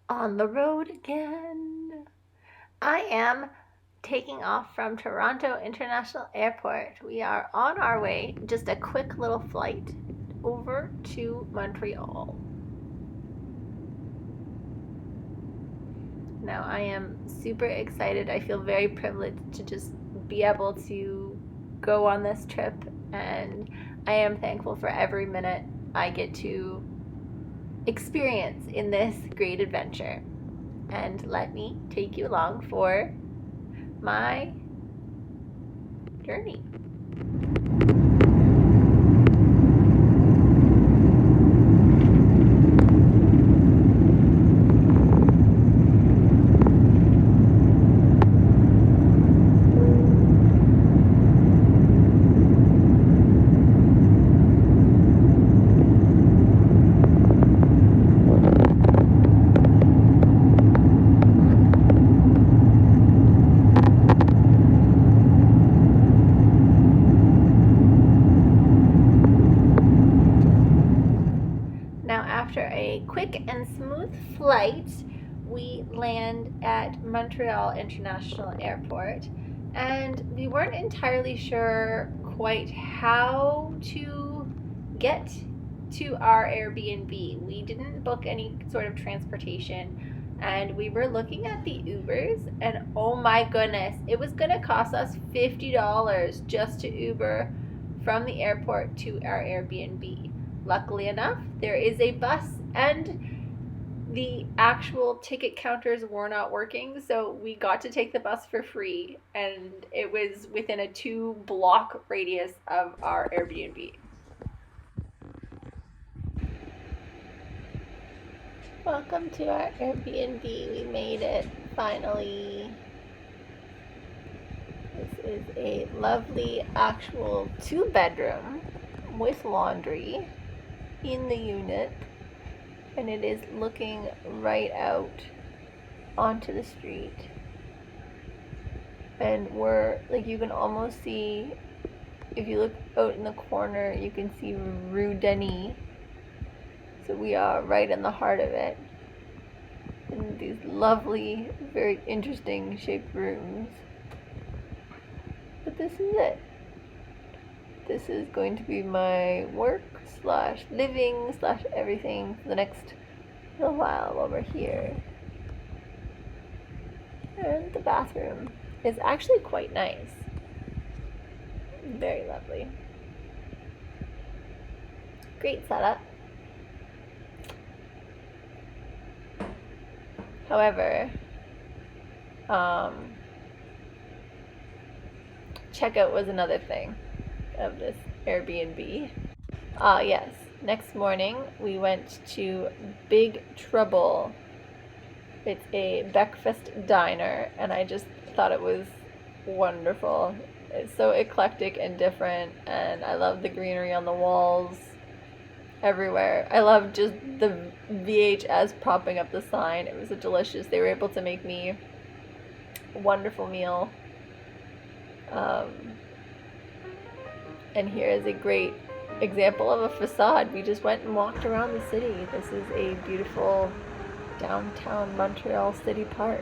On the road again. I am taking off from Toronto International Airport. We are on our way, just a quick little flight over to Montreal. Now, I am super excited. I feel very privileged to just be able to go on this trip, and I am thankful for every minute I get to experience in this great adventure. And let me take you along for my journey. After a quick and smooth flight, we land at Montreal International Airport, and we weren't entirely sure quite how to get to our Airbnb. We didn't book any sort of transportation, and we were looking at the Ubers, and oh my goodness, it was going to cost us $50 just to Uber from the airport to our Airbnb. Luckily enough, there is a bus, and the actual ticket counters were not working, so we got to take the bus for free, and it was within a 2-block radius of our Airbnb. Welcome to our Airbnb. We made it finally. This is a lovely actual 2-bedroom with laundry in the unit, and it is looking right out onto the street, and we're like, you can almost see, if you look out in the corner, you can see Rue Denis, so we are right in the heart of it, in these lovely, very interesting shaped rooms. But this is it. This is going to be my work / living / everything for the next little while over here. And the bathroom is actually quite nice. Very lovely. Great setup. However, checkout was another thing of this Airbnb. Yes, next morning we went to Big Trouble. It's a breakfast diner, and I just thought it was wonderful. It's so eclectic and different, and I love the greenery on the walls everywhere. I love just the VHS propping up the sign. It was delicious. They were able to make me a wonderful meal. And here is a great example of a facade. We just went and walked around the city. This is a beautiful downtown Montreal city park.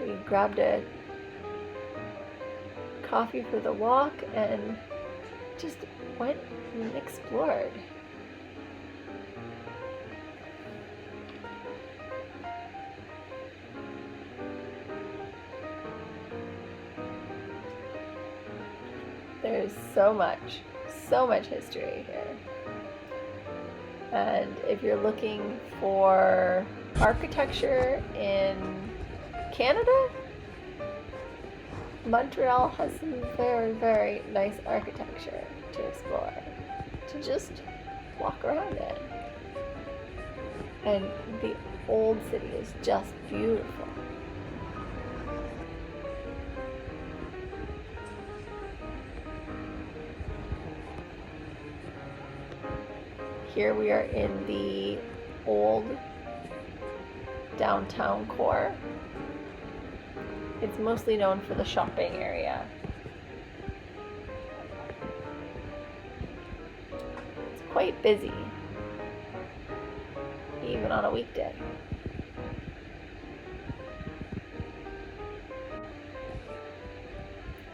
We grabbed a coffee for the walk and just went and explored. There's so much history here. And if you're looking for architecture in Canada, Montreal has some very, very nice architecture to explore, to just walk around in. And the old city is just beautiful. Here we are in the old downtown core. It's mostly known for the shopping area. It's quite busy, even on a weekday.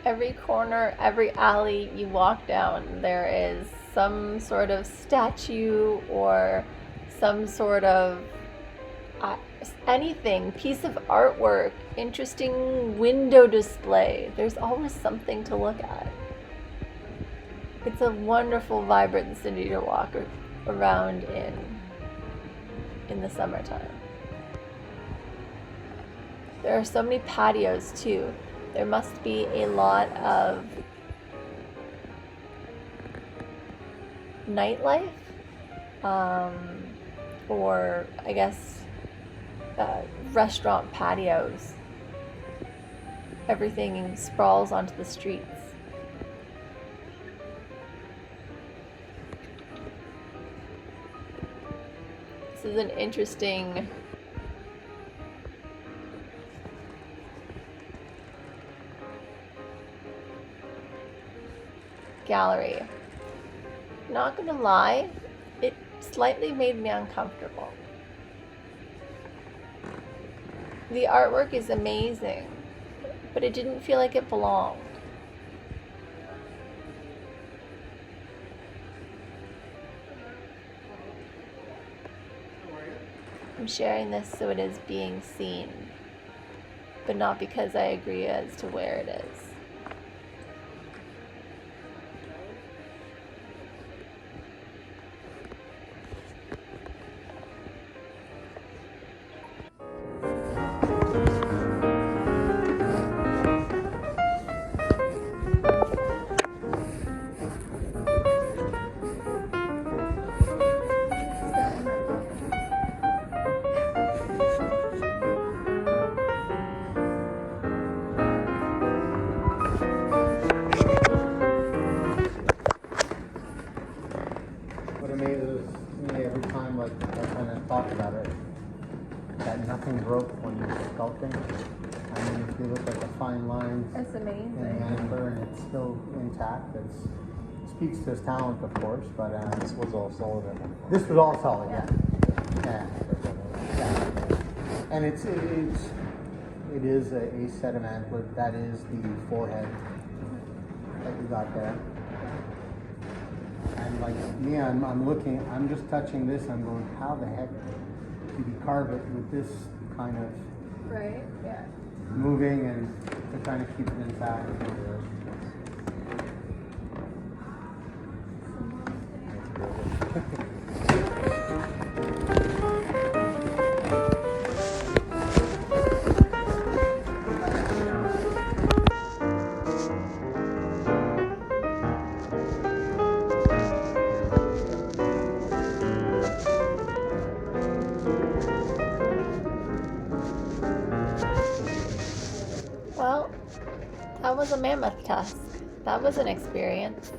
Every corner, every alley you walk down, there is some sort of statue or some sort of uh, anything, piece of artwork, interesting window display. There's always something to look at. It's a wonderful, vibrant city to walk around in the summertime. There are so many patios too. There must be a lot of nightlife, or I guess restaurant patios. Everything sprawls onto the streets. This is an interesting gallery. Not gonna lie, it slightly made me uncomfortable. The artwork is amazing, but it didn't feel like it belonged. I'm sharing this so it is being seen, but not because I agree as to where it is. About it, that nothing broke when you were sculpting. I mean, if you look at the fine lines That's amazing. in the antler and it's still intact, it speaks to his talent, of course. But this was all solid. This was all solid, yeah. And it is a set of antler. That is the forehead that you got there. And like me, I'm looking, I'm just touching this, I'm going, how the heck did you carve it with this kind of Right, yeah. moving and to trying to keep it intact? Well, that was a mammoth tusk. That was an experience.